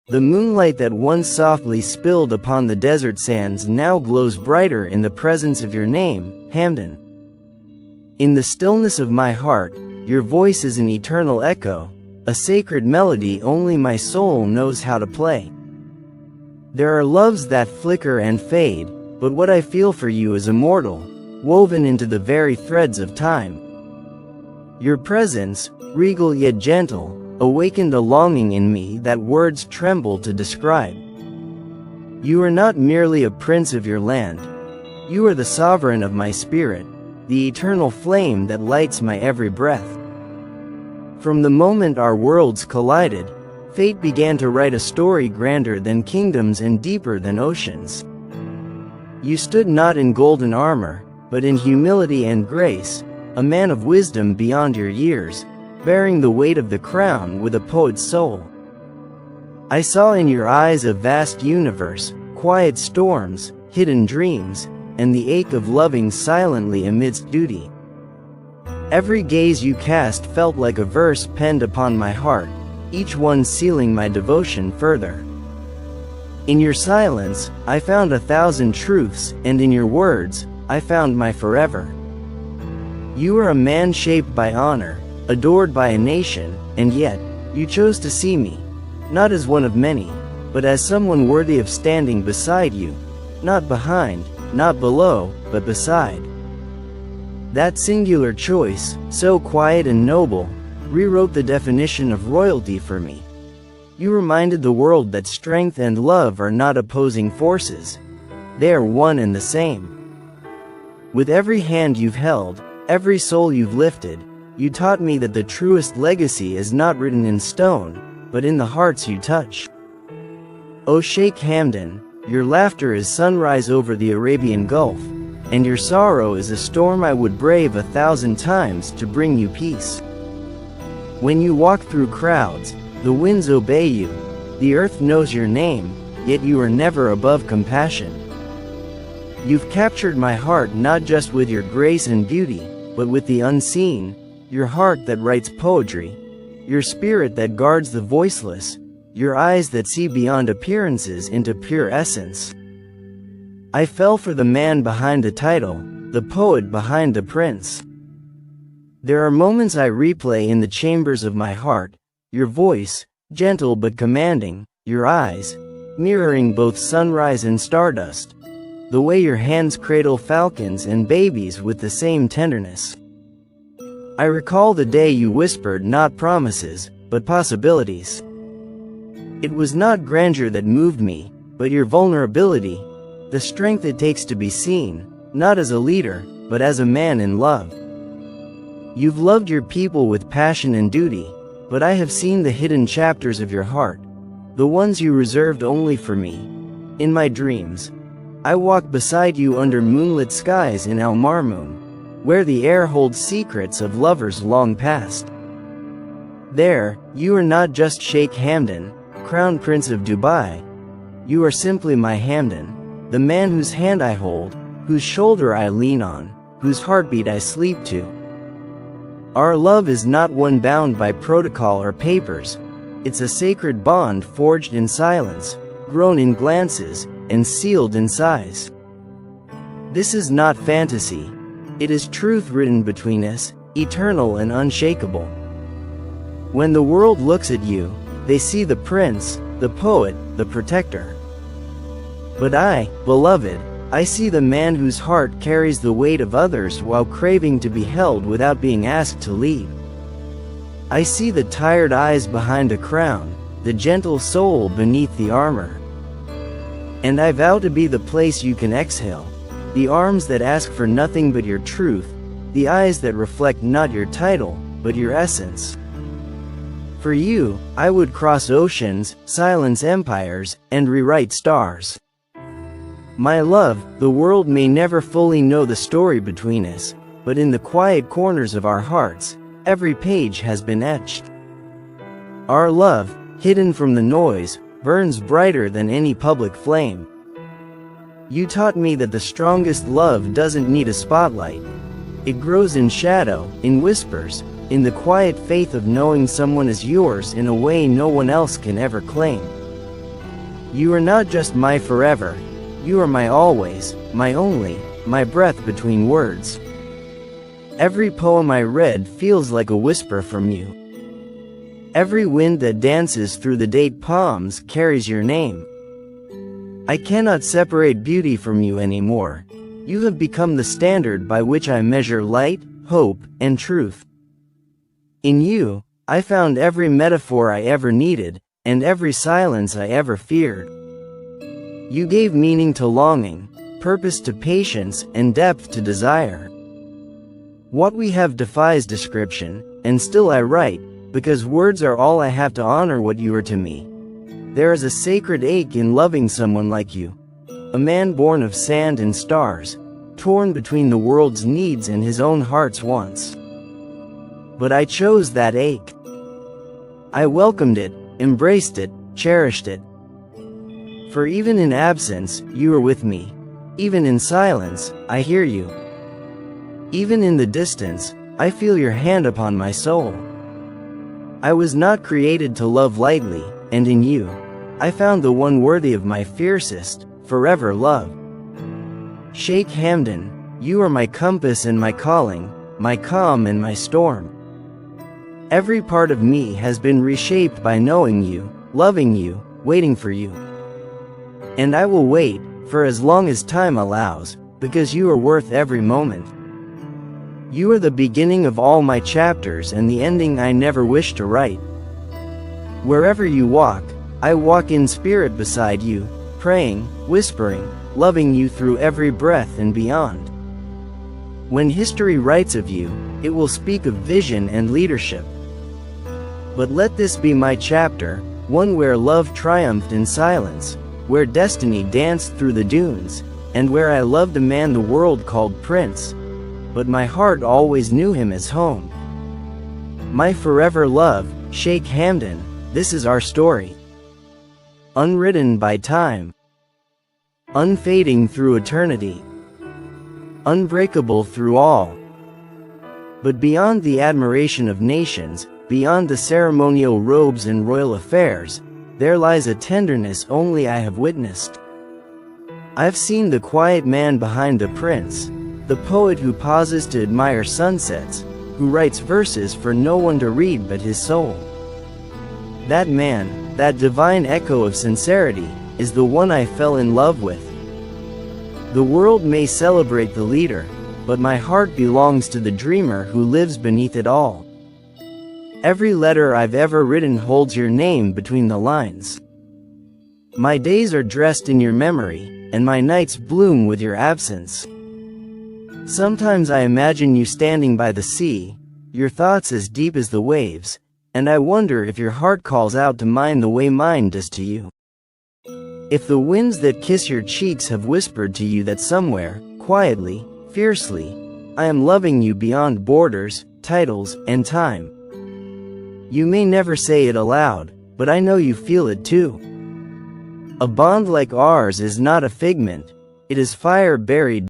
The moonlight that once softly spilled upon the desert sands now glows brighter in the presence of your name, Hamdan. In the stillness of my heart, your voice is an eternal echo, a sacred melody only my soul knows how to play. There are loves that flicker and fade, but what I feel for you is immortal, woven into the very threads of time. Your presence, regal yet gentle, awakened a longing in me that words tremble to describe. You are not merely a prince of your land. You are the sovereign of my spirit, the eternal flame that lights my every breath. From the moment our worlds collided, fate began to write a story grander than kingdoms and deeper than oceans. You stood not in golden armor, but in humility and grace, a man of wisdom beyond your years, bearing the weight of the crown with a poet's soul. I saw in your eyes a vast universe, quiet storms, hidden dreams, and the ache of loving silently amidst duty. Every gaze you cast felt like a verse penned upon my heart, each one sealing my devotion further. In your silence, I found 1,000 truths, and in your words, I found my forever. You are a man shaped by honor, adored by a nation, and yet, you chose to see me, not as one of many, but as someone worthy of standing beside you, not behind, not below, but beside. That singular choice, so quiet and noble, rewrote the definition of royalty for me. You reminded the world that strength and love are not opposing forces. They are one and the same. With every hand you've held, every soul you've lifted, you taught me that the truest legacy is not written in stone, but in the hearts you touch. O Sheikh Hamdan, your laughter is sunrise over the Arabian Gulf, and your sorrow is a storm I would brave 1,000 times to bring you peace. When you walk through crowds, the winds obey you, the earth knows your name, yet you are never above compassion. You've captured my heart not just with your grace and beauty, but with the unseen, your heart that writes poetry, your spirit that guards the voiceless, your eyes that see beyond appearances into pure essence. I fell for the man behind the title, the poet behind the prince. There are moments I replay in the chambers of my heart, your voice, gentle but commanding, your eyes, mirroring both sunrise and stardust, the way your hands cradle falcons and babies with the same tenderness. I recall the day you whispered not promises, but possibilities. It was not grandeur that moved me, but your vulnerability, the strength it takes to be seen, not as a leader, but as a man in love. You've loved your people with passion and duty, but I have seen the hidden chapters of your heart, the ones you reserved only for me. In my dreams, I walk beside you under moonlit skies in Al Marmoon, where the air holds secrets of lovers long past. There, you are not just Sheikh Hamdan, Crown Prince of Dubai. You are simply my Hamdan, the man whose hand I hold, whose shoulder I lean on, whose heartbeat I sleep to. Our love is not one bound by protocol or papers. It's a sacred bond forged in silence, grown in glances, and sealed in sighs. This is not fantasy. It is truth written between us, eternal and unshakable. When the world looks at you, they see the prince, the poet, the protector. But I, beloved, I see the man whose heart carries the weight of others while craving to be held without being asked to lead. I see the tired eyes behind a crown, the gentle soul beneath the armor. And I vow to be the place you can exhale, the arms that ask for nothing but your truth, the eyes that reflect not your title, but your essence. For you, I would cross oceans, silence empires, and rewrite stars. My love, the world may never fully know the story between us, but in the quiet corners of our hearts, every page has been etched. Our love, hidden from the noise, burns brighter than any public flame. You taught me that the strongest love doesn't need a spotlight. It grows in shadow, in whispers, in the quiet faith of knowing someone is yours in a way no one else can ever claim. You are not just my forever, you are my always, my only, my breath between words. Every poem I read feels like a whisper from you. Every wind that dances through the date palms carries your name. I cannot separate beauty from you anymore. You have become the standard by which I measure light, hope, and truth. In you, I found every metaphor I ever needed, and every silence I ever feared. You gave meaning to longing, purpose to patience, and depth to desire. What we have defies description, and still I write, because words are all I have to honor what you are to me. There is a sacred ache in loving someone like you. A man born of sand and stars, torn between the world's needs and his own heart's wants. But I chose that ache. I welcomed it, embraced it, cherished it. For even in absence, you are with me. Even in silence, I hear you. Even in the distance, I feel your hand upon my soul. I was not created to love lightly, and in you, I found the one worthy of my fiercest, forever love. Sheikh Hamdan, you are my compass and my calling, my calm and my storm. Every part of me has been reshaped by knowing you, loving you, waiting for you. And I will wait, for as long as time allows, because you are worth every moment. You are the beginning of all my chapters and the ending I never wish to write. Wherever you walk, I walk in spirit beside you, praying, whispering, loving you through every breath and beyond. When history writes of you, it will speak of vision and leadership. But let this be my chapter, one where love triumphed in silence, where destiny danced through the dunes, and where I loved a man the world called Prince, but my heart always knew him as home. My forever love, Sheikh Hamdan, this is our story. Unwritten by time. Unfading through eternity. Unbreakable through all. But beyond the admiration of nations, beyond the ceremonial robes and royal affairs, there lies a tenderness only I have witnessed. I've seen the quiet man behind the prince, the poet who pauses to admire sunsets, who writes verses for no one to read but his soul. That man, that divine echo of sincerity, is the one I fell in love with. The world may celebrate the leader, but my heart belongs to the dreamer who lives beneath it all. Every letter I've ever written holds your name between the lines. My days are dressed in your memory, and my nights bloom with your absence. Sometimes I imagine you standing by the sea, your thoughts as deep as the waves, and I wonder if your heart calls out to mine the way mine does to you. If the winds that kiss your cheeks have whispered to you that somewhere, quietly, fiercely, I am loving you beyond borders, titles, and time. You may never say it aloud, but I know you feel it too. A bond like ours is not a figment, it is fire buried